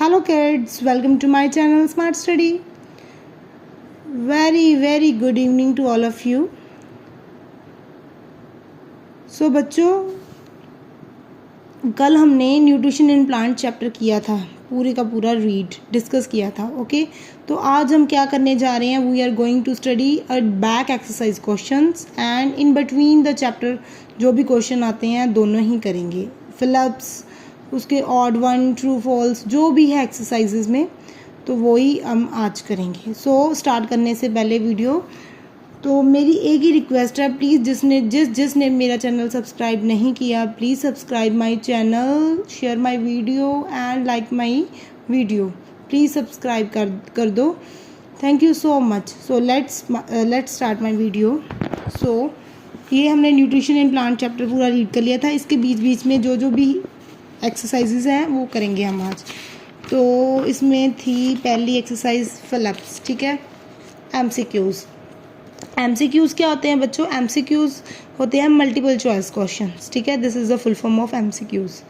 Hello kids, welcome to my channel Smart Study. Very good evening to all of you. So बच्चों, कल हमने nutrition in plant chapter किया था, पूरे का पूरा डिस्कस किया था. ओके, तो आज हम क्या करने जा रहे हैं, we are going to study a back exercise questions and in between the chapter जो भी क्वेश्चन आते हैं दोनों ही करेंगे. फिलअप्स, उसके ऑड वन, ट्रू फॉल्स, जो भी है एक्सरसाइजेज में, तो वही हम आज करेंगे. सो स्टार्ट करने से पहले वीडियो, तो मेरी एक ही रिक्वेस्ट है, प्लीज़ जिसने मेरा चैनल सब्सक्राइब नहीं किया, please subscribe my channel, share my video and like my video. Please subscribe कर दो. Thank you so much. So let's start my video. So ये हमने न्यूट्रिशन इन प्लांट चैप्टर पूरा रीड कर लिया था. इसके बीच में जो भी एक्सरसाइजेज हैं वो करेंगे हम आज. तो इसमें थी पहली एक्सरसाइज फिलअप्स. ठीक है, एमसीक्यूज़ क्या होते हैं बच्चों? एमसीक्यूज़ होते हैं मल्टीपल चॉइस क्वेश्चंस. ठीक है, this is the full form of MCQs.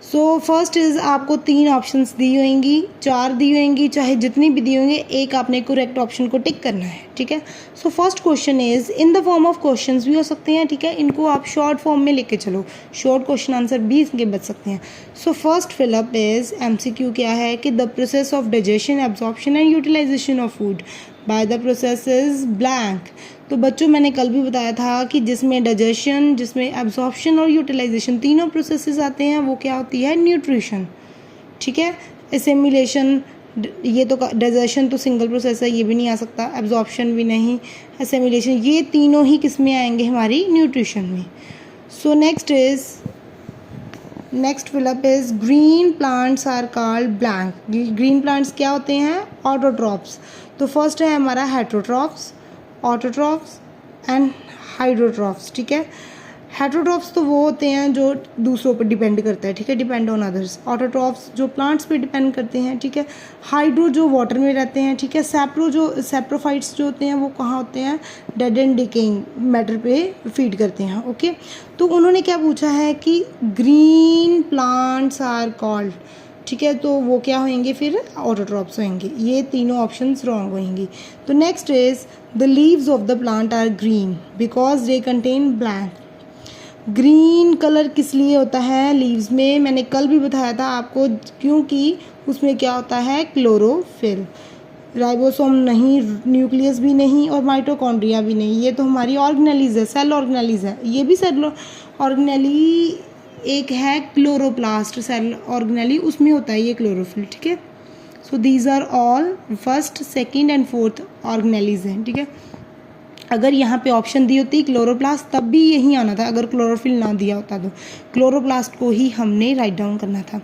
So first is, आपको 3 ऑप्शंस दी होंगी, 4 दी होंगी, चाहे जितनी भी दी होंगी, एक आपने करेक्ट ऑप्शन को टिक करना है. ठीक है, so first question is in the form of questions भी हो सकते हैं. ठीक है, इनको आप शॉर्ट फॉर्म में लेके चलो, शॉर्ट क्वेश्चन आंसर भी इनके बच सकते हैं. So first fill up is, MCQ क्या है कि the process of digestion, absorption and utilisation of food by the process is blank. तो बच्चों, मैंने कल भी बताया था कि जिसमें डाइजेशन, जिसमें एब्जॉर्प्शन और यूटिलाइजेशन तीनों प्रोसेसेस आते हैं, वो क्या होती है? न्यूट्रिशन. ठीक है, एसिमिलेशन, ये तो डाइजेशन तो सिंगल प्रोसेस है, ये भी नहीं आ सकता. एब्जॉर्प्शन भी नहीं, एसिमिलेशन, ये तीनों ही किस में आएंगे? हमारी न्यूट्रिशन में. So next fill up is green plants are called blank. Green plants क्या होते हैं? ऑटोट्रॉप्स. तो फर्स्ट है हमारा हेटरोट्रॉप्स, ऑटोट्रॉप्स एंड हाइड्रोट्रॉप्स. ठीक है, हेटरोट्रॉप्स तो वो होते हैं जो दूसरों पर डिपेंड करता है. ठीक है, डिपेंड ऑन अदर्स. ऑटोट्रॉप्स जो प्लांट्स पे डिपेंड करते हैं. ठीक है, हाइड्रो जो वाटर में रहते हैं. ठीक है, सेप्रोफाइट्स जो होते हैं वो कहाँ होते हैं? डेड एंड डिकेइंग मैटर पे फीड करते हैं. ओके, तो उन्होंने क्या पूछा है कि ग्रीन प्लांट्स आर कॉल्ड. ठीक है, तो वो क्या होंगे फिर? ऑटोट्रॉप्स होंगे. ये तीनों ऑप्शंस रॉन्ग होंगी. तो next is the leaves of the plant are green because they contain blank. Green colour किस लिए होता है लीव्स में? मैंने कल भी बताया था आपको, क्योंकि उसमें क्या होता है? क्लोरोफिल. राइबोसोम नहीं, न्यूक्लियस भी नहीं और माइटोकॉन्ड्रिया भी नहीं. ये तो हमारी ऑर्गेनेलीज है, सेल ऑर्गेनेलीज है. ये भी सेल ऑर्गेनेली एक है क्लोरोप्लास्ट सेल ऑर्गेनेली, उसमें होता है ये क्लोरोफिल. ठीक है, so these are all first, second and fourth organelles हैं. ठीक है, अगर यहाँ पे ऑप्शन दी होती क्लोरोप्लास्ट, तब भी यही आना था. अगर क्लोरोफिल ना दिया होता तो क्लोरोप्लास्ट को ही हमने राइट डाउन करना था.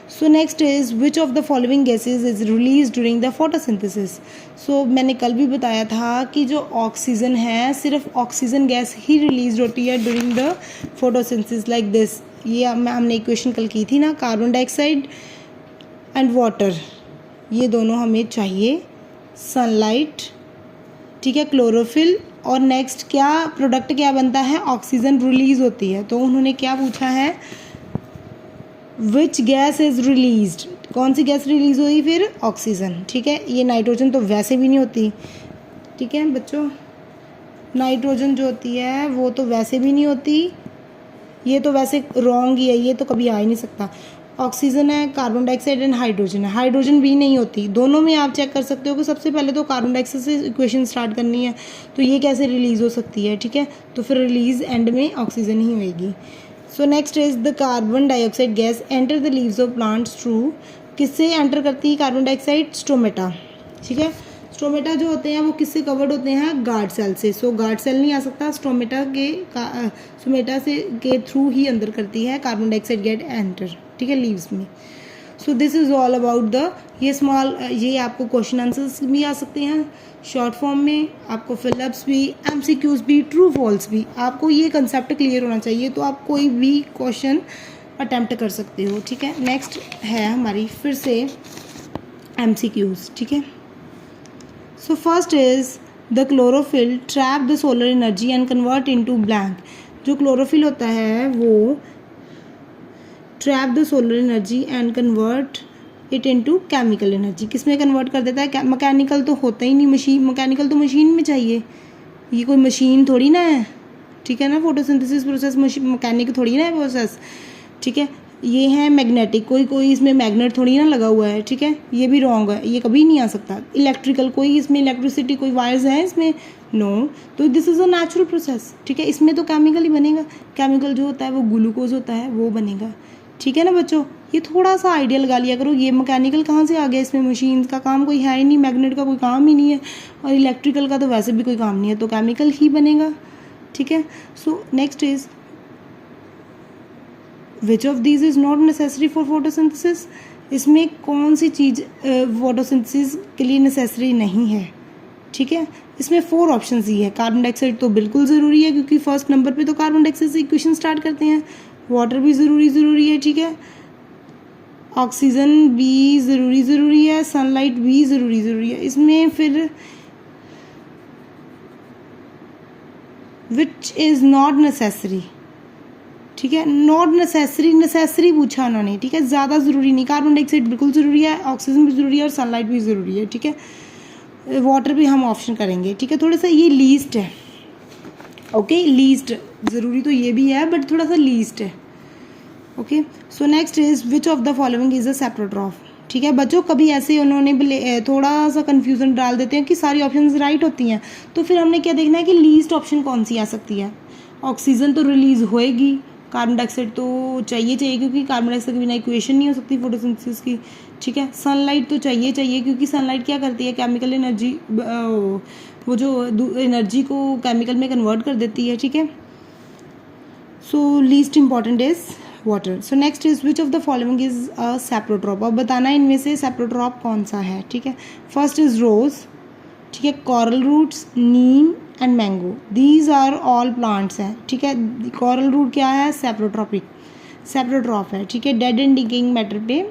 So next is which of the following gases is release during the photosynthesis. So मैंने कल भी बताया था कि जो ऑक्सीजन है, सिर्फ ऑक्सीजन गैस ही रिलीज होती है during the photosynthesis, like this. ये हमने इक्वेशन कल की थी ना, कार्बन डाइऑक्साइड एंड वाटर, ये दोनों हमें चाहिए. सनलाइट, ठीक है, क्लोरोफिल, और नेक्स्ट क्या प्रोडक्ट क्या बनता है? ऑक्सीजन रिलीज होती है. तो उन्होंने क्या पूछा है? Which gas is released. कौन सी गैस रिलीज हुई फिर? ऑक्सीजन. ठीक है, ये नाइट्रोजन तो वैसे भी नहीं होती. ठीक है बच्चों, नाइट्रोजन जो होती है वो तो वैसे भी नहीं होती. ये तो वैसे रॉन्ग ही है, ये तो कभी आ ही नहीं सकता. ऑक्सीजन है, कार्बन डाइऑक्साइड एंड हाइड्रोजन है. हाइड्रोजन भी नहीं होती. दोनों में आप चेक कर सकते हो कि सबसे पहले तो कार्बन डाइऑक्साइड से इक्वेशन स्टार्ट करनी है, तो ये कैसे रिलीज हो सकती है? ठीक है, तो फिर रिलीज एंड में ऑक्सीजन ही होगी. सो next is the carbon dioxide gas enter the leaves of plants through. किससे एंटर करती है कार्बन डाइऑक्साइड? स्टोमेटा. ठीक है, स्टोमेटा जो होते हैं वो किससे कवर्ड होते हैं? गार्ड सेल से. सो गार्ड सेल नहीं आ सकता, स्टोमेटा से के थ्रू ही अंदर करती है कार्बन डाइऑक्साइड गेट एंटर. ठीक है, लीव्स में. So this is all about the ये आपको क्वेश्चन आंसर्स भी आ सकते हैं शॉर्ट फॉर्म में, आपको फिलअप्स भी, एमसीक्यूज भी, ट्रू फॉल्स भी. आपको ये कंसेप्ट क्लियर होना चाहिए, तो आप कोई भी क्वेश्चन अटेम्प्ट कर सकते हो. ठीक है, नेक्स्ट है हमारी फिर से एमसीक्यूज. ठीक है, सो first is the chlorophyll trap the solar energy and convert into blank. जो क्लोरोफिल होता है वो trap the solar energy and convert it into chemical energy. किस में कन्वर्ट कर देता है? मैकेनिकल तो होता ही नहीं, मशीन, मैकेनिकल तो मशीन में चाहिए, ये कोई मशीन थोड़ी ना है, ठीक है ना। फोटोसिंथेसिस प्रोसेस मैकेनिक थोड़ी ना है प्रोसेस, ठीक है। ये है मैग्नेटिक, कोई इसमें मैग्नेट थोड़ी ना लगा हुआ है, ठीक है। ये भी रॉन्ग है, ये कभी नहीं आ सकता। इलेक्ट्रिकल, कोई इसमें इलेक्ट्रिसिटी, कोई वायर्स है इसमें? नो। तो this is a natural process, ठीक है। इसमें तो केमिकल ही बनेगा, केमिकल जो होता है वो ग्लूकोज होता है, वो बनेगा, ठीक है ना बच्चों। ये थोड़ा सा आइडिया लगा लिया करो, ये मैकेनिकल कहाँ से आ गया, इसमें मशीन का काम कोई है ही नहीं, मैग्नेट का कोई काम ही नहीं है, और इलेक्ट्रिकल का तो वैसे भी कोई काम नहीं है, तो केमिकल ही बनेगा, ठीक है। So next is which of these is not necessary for photosynthesis. इसमें कौन सी चीज़ फोटोसिंथेसिस के लिए नेसेसरी नहीं है, ठीक है। इसमें 4 ऑप्शन ही है। कार्बन डाइऑक्साइड तो बिल्कुल ज़रूरी है, क्योंकि फर्स्ट नंबर पे तो कार्बन डाइऑक्साइड से इक्वेशन स्टार्ट करते हैं। वाटर भी ज़रूरी है, ठीक है। ऑक्सीजन भी ज़रूरी है, सनलाइट भी ज़रूरी है। इसमें फिर विच इज़ नॉट नेसेसरी, ठीक है। नॉट नेसेसरी पूछा उन्होंने, ठीक है। ज़्यादा ज़रूरी नहीं, कार्बन डाइऑक्साइड बिल्कुल ज़रूरी है, ऑक्सीजन भी ज़रूरी है, और सनलाइट भी ज़रूरी है, ठीक है। वाटर भी हम ऑप्शन करेंगे, ठीक है। थोड़ा सा ये लीस्ट है, ओके, लीस्ट। ज़रूरी तो ये भी है, बट थोड़ा सा लीस्ट है, okay. So next is which of the following is a saprotroph, ठीक है। बच्चों कभी ऐसे उन्होंने थोड़ा सा कंफ्यूजन डाल देते हैं कि सारी ऑप्शंस राइट होती हैं, तो फिर हमने क्या देखना है कि लीस्ट ऑप्शन कौन सी आ सकती है। ऑक्सीजन तो रिलीज होएगी, कार्बन डाइऑक्साइड तो चाहिए, क्योंकि कार्बन डाइऑक्साइड के बिना इक्वेशन नहीं हो सकती फोटोसिंथेसिस की, ठीक है। सनलाइट तो चाहिए, क्योंकि सनलाइट क्या करती है, केमिकल एनर्जी, वो जो एनर्जी को केमिकल में कन्वर्ट कर देती है, ठीक है। So least important is water. So next is which of the following is a saprotroph. अब बताना है इनमें से सेप्रोट्रॉप कौन सा है, ठीक है। फर्स्ट इज रोज, ठीक है, coral roots, neem and mango, these are all plants हैं, ठीक है। कॉरल रूट क्या है? सेप्रोट्रॉप है, ठीक है। डेड एंड डिकेइंग मैटर पे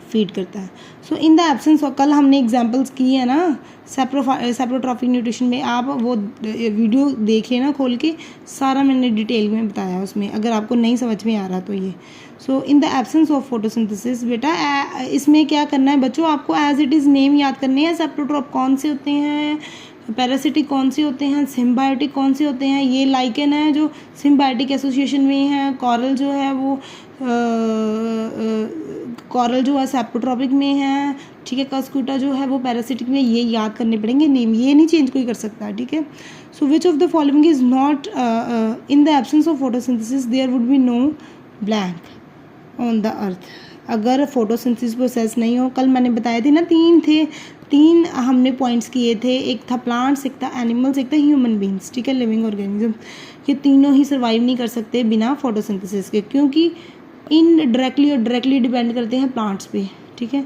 फीड करता है। सो इन द एब्सेंस ऑफ, कल हमने एग्जांपल्स की है ना सेप्रोट्रॉफिक न्यूट्रिशन में, आप वो वीडियो देख लेना खोल के, सारा मैंने डिटेल में बताया है उसमें, अगर आपको नहीं समझ में आ रहा तो ये। So in the absence of photosynthesis, बेटा इसमें क्या करना है बच्चों, आपको एज इट इज़ नेम याद करने हैं। सेप्रोट्रॉप कौन से होते हैं, पैरासिटिक कौन से होते हैं, सिम्बायोटिक कौन से होते हैं। ये लाइकेन है जो सिम्बायोटिक एसोसिएशन में है, कॉरल जो है वो कॉरल जो है सेप्रोट्रॉपिक में है, ठीक है। कस्कुटा जो है वो पैरासिटिक में। ये याद करने पड़ेंगे नेम, ये नहीं चेंज कोई कर सकता, ठीक है। So which of the following is not in the absence of photosynthesis there would be no blank on the earth. अगर फोटोसिंथेसिस प्रोसेस नहीं हो, कल मैंने बताया थी ना, 3 हमने पॉइंट्स किए थे, एक था प्लांट्स, एक था एनिमल्स, एक था ह्यूमन बींग्स, ठीक है, लिविंग ऑर्गेनिज्म। ये तीनों ही सर्वाइव नहीं कर सकते बिना फोटोसिंथेसिस के, क्योंकि इनडायरेक्टली और डायरेक्टली डिपेंड करते हैं प्लांट्स पे, ठीक है।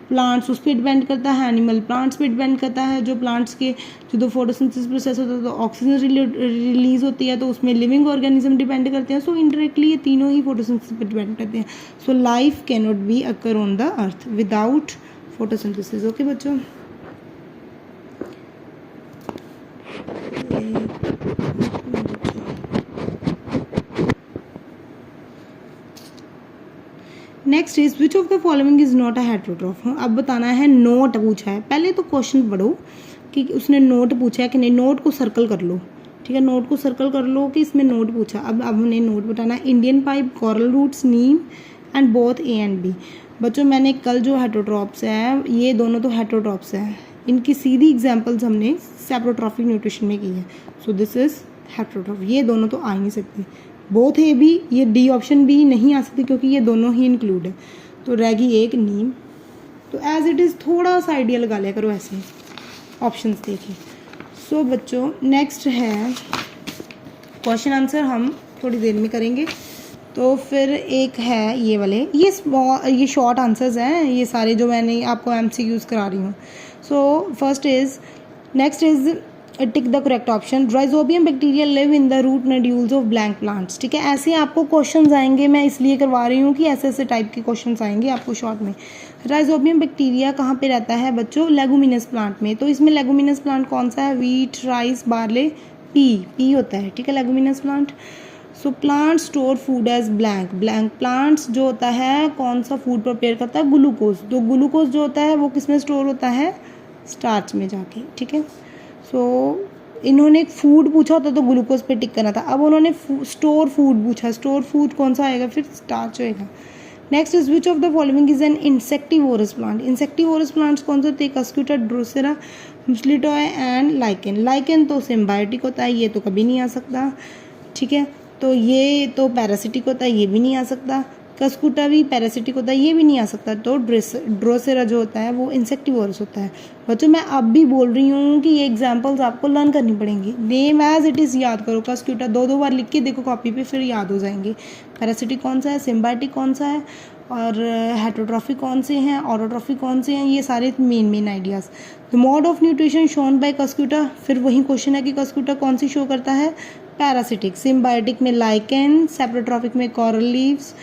प्लांट्स उस पर डिपेंड करता है, एनिमल प्लांट्स पे डिपेंड करता है। जो प्लांट्स के जो फोटोसिंथेसिस प्रोसेस होता है तो ऑक्सीजन रिलीज होती है, तो उसमें लिविंग ऑर्गेनिज्म डिपेंड करते हैं। सो इनडायरेक्टली ये तीनों ही फोटोसिंथेसिस पे डिपेंड करते हैं। So life can not be occur on the earth without photosynthesis, okay बच्चों। Next is which of the following is not a heterotroph. अब बताना है, नोट पूछा है, पहले तो क्वेश्चन पढ़ो कि उसने नोट पूछा है कि नहीं, नोट को सर्कल कर लो, ठीक है। नोट को सर्कल कर लो कि इसमें नोट पूछा। अब हमने नोट बताना है, Indian pipe, coral roots, neem and both A and B. बच्चों मैंने कल जो हेटेरोट्रॉप्स हैं, ये दोनों तो हेटेरोट्रॉप्स हैं, इनकी सीधी एग्जाम्पल्स हमने सेप्रोट्रॉफिक न्यूट्रिशन में की है। सो दिस इज हेटेरोट्रॉफ, ये दोनों तो आ ही नहीं सकती। बोथ ए भी, ये डी ऑप्शन भी नहीं आ सकती क्योंकि ये दोनों ही इंक्लूड है। तो रहेगी एक नीम। तो एज इट इज़ थोड़ा सा आइडिया लगा लिया करो ऐसे ऑप्शंस देखिए। सो बच्चों नेक्स्ट है क्वेश्चन आंसर, हम थोड़ी देर में करेंगे। तो फिर एक है ये वाले, ये शॉर्ट आंसर्स हैं ये सारे जो मैंने आपको MCQs करा रही हूँ। So first is, next is tick the correct option. Rhizobium bacteria live in the root nodules of blank plants, ठीक है। ऐसे आपको क्वेश्चंस आएंगे, मैं इसलिए करवा रही हूँ कि ऐसे टाइप के क्वेश्चंस आएंगे आपको शॉर्ट में। राइजोबियम बैक्टीरिया कहाँ पे रहता है बच्चों? लेगुमिनस प्लांट में। तो इसमें लेगुमिनस प्लांट कौन सा है? वीट, राइस, बार्ले, पी होता है, ठीक है, leguminous plant. So plant store food as blank, blank plants जो होता है कौन सा फूड प्रिपेयर करता है, ग्लूकोज। तो ग्लूकोज जो होता है वो किस में स्टोर होता है, स्टार्च में जाके, ठीक है। सो इन्होंने एक फूड पूछा होता तो ग्लूकोज पे टिक करना था, अब उन्होंने स्टोर फूड पूछा, स्टोर फूड कौन सा आएगा, फिर स्टार्च होएगा। Next is which of the following is an insectivorous plant, insectivorous plants कौन से होते हैं, cuscuta, drosera, mistletoe and lichen. Lichen तो सिम्बायोटिक होता है, ये तो कभी नहीं आ सकता, ठीक है। तो ये तो पैरासिटिक होता है, ये भी नहीं आ सकता। कस्कुटा भी पैरासिटिक होता है, ये भी नहीं आ सकता। तो ड्रोसेरा जो होता है वो इंसेक्टिवोरस होता है। बच्चों मैं अब भी बोल रही हूँ कि ये एग्जाम्पल्स आपको लर्न करनी पड़ेंगी, नेम एज इट इज़ याद करो। कस्कुटा दो दो बार लिख के देखो कॉपी पे, फिर याद हो जाएंगे। पैरासिटिक कौन सा है, सिम्बायोटिक कौन सा है, और हेटरोट्रॉफिक कौन से हैं, ऑटोट्रॉफिक कौन से हैं, ये सारे main ideas. The mode of nutrition shown by cuscuta, फिर वही क्वेश्चन है कि कस्कुटा कौन सी शो करता है, पैरासिटिक। सिम्बायोटिक में लाइकेन, सेप्रोट्रॉफिक में कोरल लीव्स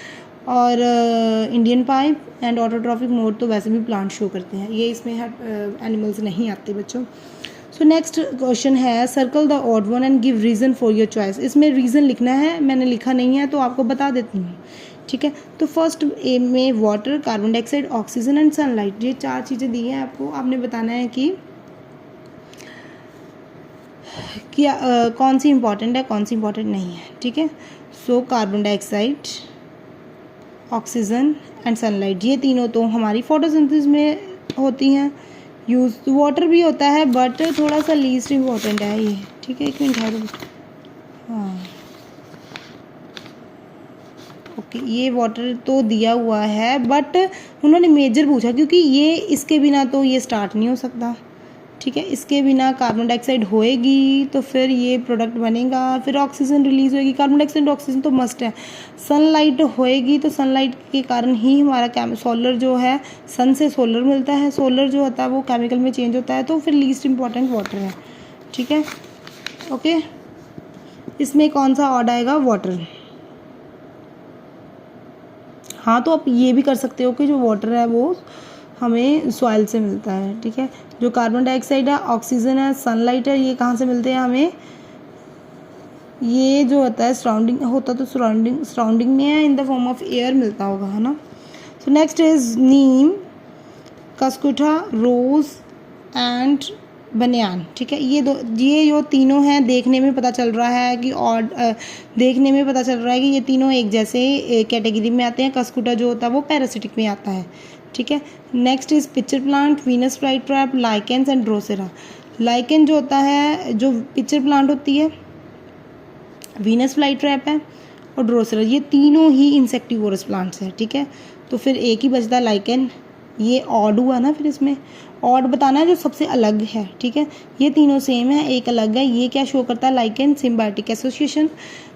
और Indian pipe, and autotrophic mode तो वैसे भी प्लांट शो करते हैं, ये इसमें एनिमल्स नहीं आते बच्चों। सो नेक्स्ट क्वेश्चन है circle the odd one and give reason for your choice. इसमें रीज़न लिखना है, मैंने लिखा नहीं है तो आपको बता देती हूँ, ठीक है। तो फर्स्ट ए में water, carbon dioxide, oxygen and sunlight, ये चार चीज़ें दी हैं आपको। आपने बताना है कि कौन सी इंपॉर्टेंट है, कौन सी इंपॉर्टेंट नहीं है, ठीक है। So carbon dioxide, oxygen and sunlight, ये तीनों तो हमारी फोटोसिंथेसिस में होती हैं यूज़। वाटर भी होता है बट थोड़ा सा लीस्ट इम्पॉर्टेंट है ये, ठीक है। एक मिनट है, हाँ ओके, ये वाटर तो दिया हुआ है बट उन्होंने मेजर पूछा क्योंकि ये इसके बिना तो ये स्टार्ट नहीं हो सकता, ठीक है। इसके बिना कार्बन डाइऑक्साइड होएगी तो फिर ये प्रोडक्ट बनेगा, फिर ऑक्सीजन रिलीज होएगी, कार्बन डाइऑक्साइड ऑक्सीजन तो मस्ट है। सनलाइट होएगी तो सनलाइट के कारण ही हमारा सोलर जो है, सन से सोलर मिलता है, सोलर जो होता है वो केमिकल में चेंज होता है, तो फिर लीस्ट इंपॉर्टेंट वाटर है, ठीक है। ओके, इसमें कौन सा ऑड आएगा, वाटर। हाँ तो आप ये भी कर सकते हो कि जो वाटर है वो हमें सॉइल से मिलता है, ठीक है। जो कार्बन डाइऑक्साइड है, ऑक्सीजन है, सनलाइट है, ये कहाँ से मिलते हैं हमें, ये जो होता है सराउंडिंग होता तो सराउंडिंग में है, in the form of air मिलता होगा, है ना। So next is neem, cuscuta, rose and banyan, ठीक है। ये जो तीनों हैं, देखने में पता चल रहा है कि देखने में पता चल रहा है कि ये तीनों एक जैसे कैटेगरी में आते हैं। कस्कुटा जो होता है वो पैरासिटिक में आता है, ठीक है। Next is pitcher plant, Venus flytrap, lichens and Drosera. Lichen जो होता है, जो पिक्चर प्लांट होती है, वीनस फ्लाईट्रैप है और ड्रोसेरा, ये तीनों ही इंसेक्टिवोरस प्लांट्स हैं, ठीक है। तो फिर एक ही बचता है लाइकेन, ये ऑड हुआ ना, फिर इसमें ऑड बताना है जो सबसे अलग है, ठीक है। ये तीनों सेम है, एक अलग है, ये क्या शो करता है, lichen, symbiotic association.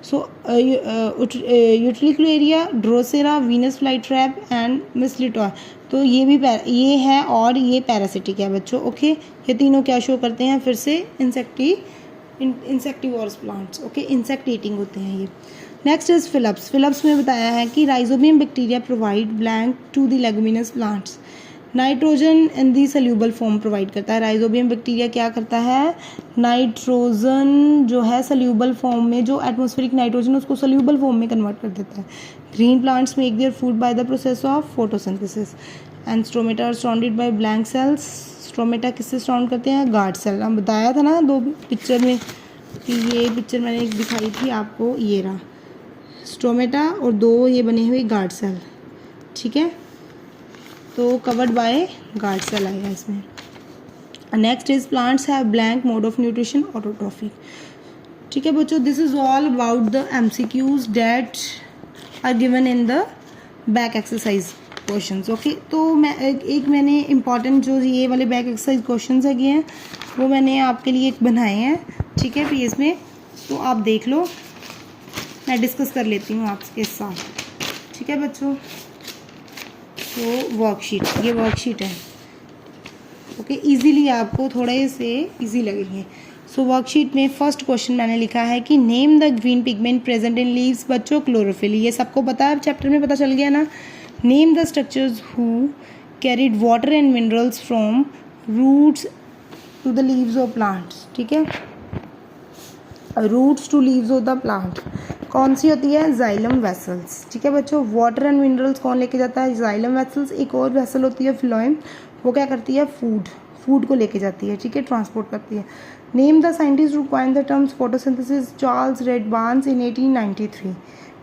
So utricularia, drosera, Venus flytrap and mistletoe, तो ये भी ये है और ये पैरासिटिक है बच्चों, ओके। ये तीनों क्या शो करते हैं, फिर से insectivorous plants, okay, insect eating होते हैं ये। Next is Phelps. फिलप्स में बताया है कि rhizobium bacteria provide blank to the leguminous plants, nitrogen in the soluble form provide करता है। राइजोबियम बैक्टीरिया क्या करता है, नाइट्रोजन जो है सोल्यूबल फॉर्म में, जो एटमॉस्फेरिक नाइट्रोजन उसको सोल्यूबल फॉर्म में कन्वर्ट कर देता है। Green plants make their food by the process of photosynthesis and stomata are surrounded by blank cells. Stomata किससे सराउंड करते हैं, गार्ड सेल। हम बताया था ना दो पिक्चर में कि ये पिक्चर मैंने एक दिखाई थी आपको, ये रहा स्ट्रोमेटा और दो ये बने हुए गार्ड सेल, ठीक है। तो कवर्ड बाय गार्ड सेल आएगा इसमें। Next is plants have blank mode of nutrition, autotrophic, ठीक है बच्चों। This is all about the MCQs that are given in the back exercise questions, okay. तो मैंने इंपॉर्टेंट जो ये वाले बैक एक्सरसाइज क्वेश्चंस है हैं वो मैंने आपके लिए एक बनाए हैं, ठीक है, पेज में, तो आप देख लो, मैं डिस्कस कर लेती हूँ आपके साथ, ठीक है बच्चों। तो वर्कशीट, ये वर्कशीट है, ओके, इजीली आपको थोड़े से इजी लगेंगे। सो वर्कशीट में फर्स्ट क्वेश्चन मैंने लिखा है कि name the green pigment present in leaves. बच्चों क्लोरोफिल, ये सबको पता है, चैप्टर में पता चल गया ना। Name the structures who carried water and minerals from roots to the leaves of plants, ठीक है, roots to leaves of the plant. कौन सी होती है? Xylem vessels. ठीक है बच्चों, वाटर एंड मिनरल्स कौन लेके जाता है? Xylem vessels. एक और वेसल होती है फ्लोएम, वो क्या करती है? फूड को लेके जाती है। ठीक है, ट्रांसपोर्ट करती है। Name the scientist who coined the terms photosynthesis. Charles Reid Barnes in 1893।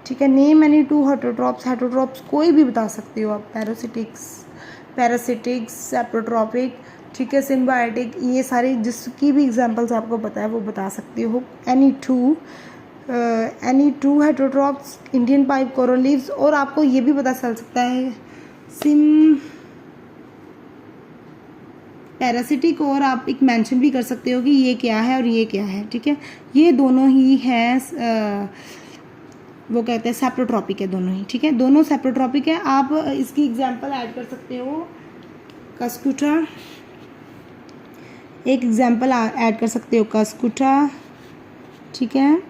ठीक है, name any two heterotrophs. Heterotrophs कोई भी बता सकते हो आप, पैरासिटिक्स, सेप्रोट्रॉपिक, ठीक है, सिम्बायोटिक, ये सारे जिसकी भी एग्जांपल्स आपको पता है वो बता सकते हो। Any two heterotrophs, Indian pipe, coral leaves. और आपको ये भी पता चल सकता है पैरासिटिक, और आप एक मेंशन भी कर सकते हो कि ये क्या है और ये क्या है। ठीक है, ये दोनों ही हैं वो कहते हैं सेप्रोट्रॉपिक है दोनों ही। ठीक है, दोनों सेप्रोट्रॉपिक है। आप इसकी एग्जांपल ऐड कर सकते हो। कस्कुटा, एक एग्जांपल ऐड कर सकते हो कस्कुटा। ठीक है,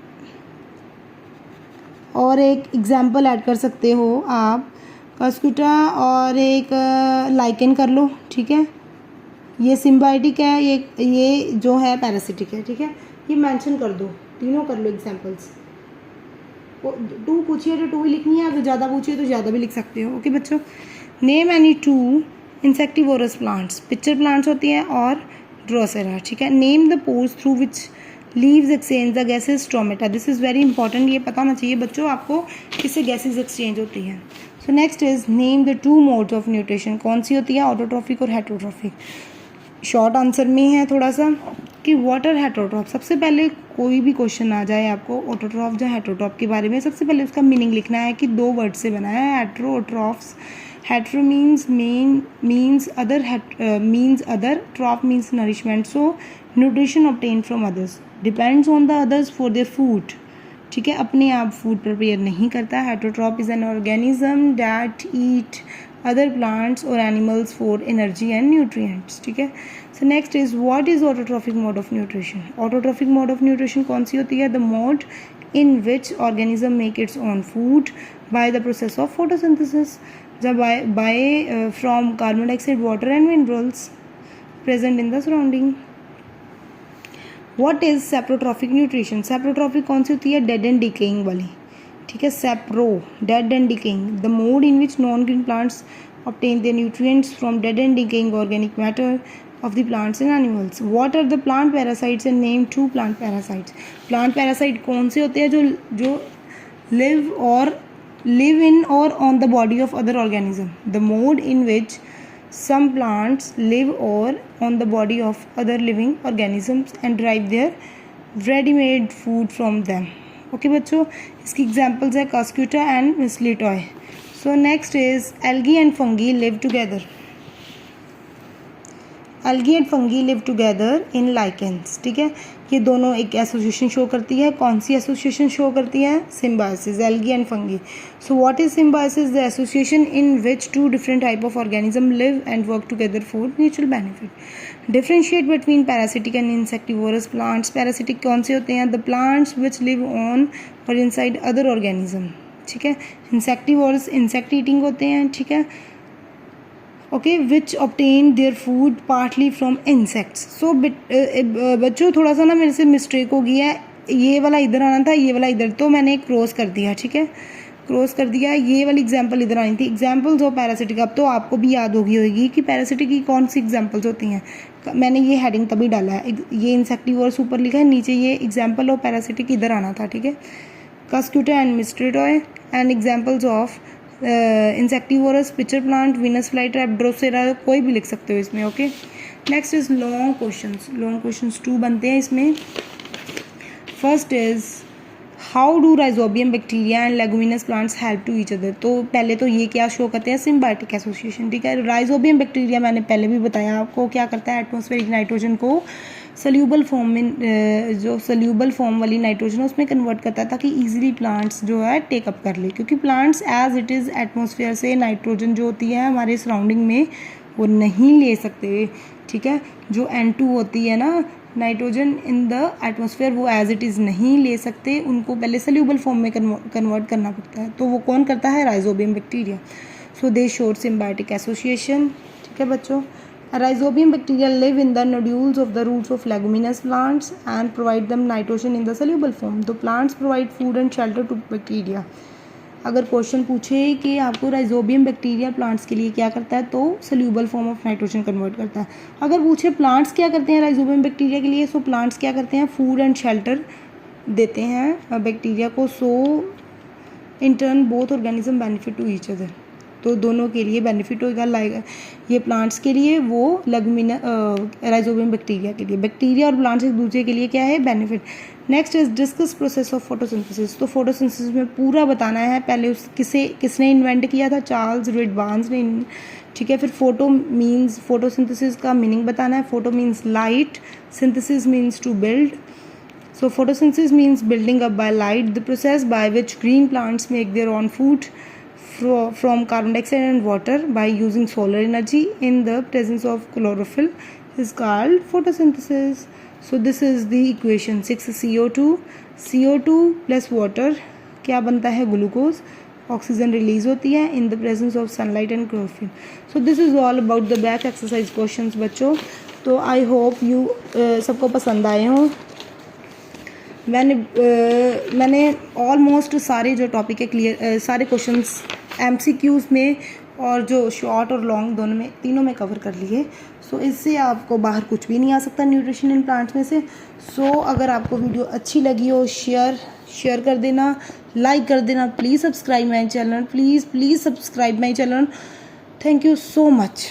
और एक एग्जांपल ऐड कर सकते हो आप कस्कुटा और एक लाइकेन कर लो। ठीक है, ये सिम्बायोटिक है, ये जो है पैरासिटिक है। ठीक है, ये मेंशन कर दो, तीनों कर लो एग्जांपल्स। 2 पूछिए तो 2 ही लिखनी है, अगर ज़्यादा पूछिए तो ज़्यादा भी लिख सकते हो। ओके बच्चों, name any 2 insectivorous plants. Picture plants होती हैं और ड्रोसेरा। ठीक है, name the pores through which leaves exchange the gases stomata. This is very important, ये पता होना चाहिए बच्चों आपको किससे गैसेज एक्सचेंज होती हैं। सो next is name the 2 modes of nutrition. कौन सी होती है? ऑटोट्रॉफिक और हेटरोट्रॉफिक। शॉर्ट आंसर में है थोड़ा सा कि वाटर हेटरोट्रॉप। सबसे पहले कोई भी क्वेश्चन आ जाए आपको ऑटोट्रॉफ या हेटरोट्रॉप के बारे में, सबसे पहले उसका मीनिंग लिखना है कि 2 वर्ड से बना है, हेट्रो और trophs. Hetero means other, troph means nourishment. So nutrition obtain from others, depends on the others for their food. ठीक है, अपने आप फूड प्रिपेयर नहीं करता। Heterotroph is an organism that eat other plants और animals for energy and nutrients. ठीक है, so next is what is autotrophic mode of nutrition. Autotrophic mode of nutrition कौन सी होती है? The mode in which organism make it's own food by the process of photosynthesis, जब by from carbon dioxide, water and minerals present in the surrounding. What is saprotrophic nutrition. Saprotrophic कौन सी होती है? Dead and decaying वाली। ठीक है, सेप्रो, dead and decaying, the mode in which non green plants obtain their nutrients from dead and decaying organic matter of the plants and animals. What are the plant parasites and name 2 plant parasites. Plant parasite कौन से होते हैं? जो live in or on the body of other organism. The mode in which some plants live or on the body of other living organisms and derive their ready-made food from them. Okay बच्चों, इसकी examples है Cuscuta and Mistletoe. So next is algae and fungi live together. Algae and fungi live together in lichens. ठीक है, ये दोनों एक association show करती है। कौन सी एसोसिएशन शो करती है? Symbiosis, algae and fungi. So what is symbiosis? The association in which 2 different type of organism live and work together for mutual benefit. Differentiate between parasitic and insectivorous plants. Parasitic कौन से होते हैं? The plants which live on or inside other organism. ठीक है, insectivorous insect eating होते हैं। ठीक है, okay, which obtain their food partly from insects. So बच्चों थोड़ा सा ना मेरे से मिस्टेक हो गई है, ये वाला इधर आना था, ये वाला इधर, तो मैंने क्रॉस कर दिया। ठीक है, क्रॉस कर दिया, ये वाली एग्जाम्पल इधर आनी थी। एग्जाम्पल्स ऑफ पैरासिटिक, अब तो आपको भी याद होगी कि पैरासिटिक की कौन सी एग्जाम्पल्स होती हैं। मैंने ये हेडिंग तभी डाला है, ये इंसेक्टिवोरस ऊपर लिखा है, नीचे ये एग्जाम्पल ऑफ पैरासिटिक इधर आना था। ठीक है, Cuscuta and Mistletoe and examples of insectivorous, pitcher plant, Venus flytrap, Drosera, कोई भी लिख सकते हो इसमें। Okay, next is long questions 2 बनते हैं इसमें। First is how do rhizobium bacteria and leguminous plants help to each other. तो पहले तो ये क्या शो करते हैं? Symbiotic association. ठीक है, राइजोबियम बैक्टीरिया मैंने पहले भी बताया आपको क्या करता है, एटमॉस्फेरिक नाइट्रोजन को सोल्यूबल फॉर्म में, जो सोल्यूबल फॉर्म वाली नाइट्रोजन उसमें कन्वर्ट करता है ताकि इजीली प्लांट्स जो है टेकअप कर ले, क्योंकि plants as it is atmosphere से नाइट्रोजन जो होती है हमारे सराउंडिंग में वो नहीं ले सकते। ठीक है, जो N2 होती है ना नाइट्रोजन इन द एटमॉस्फेयर, वो एज इट इज़ नहीं ले सकते, उनको पहले सोल्यूबल फॉर्म में कन्वर्ट करना पड़ता है। तो वो कौन करता है? Rhizobium bacteria. सो दे शोर सिम्बायोटिक एसोसिएशन। ठीक है बच्चों, Rhizobium bacteria live in the nodules of the roots of leguminous plants and provide them nitrogen in the soluble form. The plants provide food and shelter to bacteria. अगर question पूछे कि आपको rhizobium bacteria plants के लिए क्या करता है तो soluble form of nitrogen convert करता है. अगर पूछे प्लांट्स क्या करते हैं राइजोबियम बैक्टीरिया के लिए, सो प्लांट्स क्या करते हैं, फूड एंड शेल्टर देते हैं बैक्टीरिया को. So in turn both organism benefit to each other. तो दोनों के लिए बेनिफिट होगा, लाइक ये प्लांट्स के लिए, वो लेगुमिना राइजोबियम बैक्टीरिया के लिए. बैक्टीरिया और प्लांट्स एक दूसरे के लिए क्या है, benefit. Next is discuss process of photosynthesis. तो फोटोसिंथेसिस में पूरा बताना है. पहले किसने इन्वेंट किया था, चार्ल्स रिडबार्न्स ने. ठीक है, फिर फोटो मीन्स, फोटोसिंथेसिस का मीनिंग बताना है. Photo means light, synthesis means to build. So photosynthesis means building up by light, the process by which green plants make their own food from carbon dioxide and water by using solar energy in the presence of chlorophyll is called photosynthesis. So this is the equation 6 CO2 plus water क्या बनता है, glucose. Oxygen release होती है in the presence of sunlight and chlorophyll. So this is all about the back exercise questions बच्चों. तो I hope you सबको पसंद आए हों. मैंने ऑलमोस्ट सारे जो टॉपिक है क्लियर, सारे क्वेश्चंस MCQs में और जो शॉर्ट और लॉन्ग दोनों में, तीनों में कवर कर लिए. सो इससे आपको बाहर कुछ भी नहीं आ सकता न्यूट्रिशन इन प्लांट्स में से. सो अगर आपको वीडियो अच्छी लगी हो, शेयर कर देना, लाइक कर देना. Please subscribe my channel, please subscribe my channel. Thank you so much.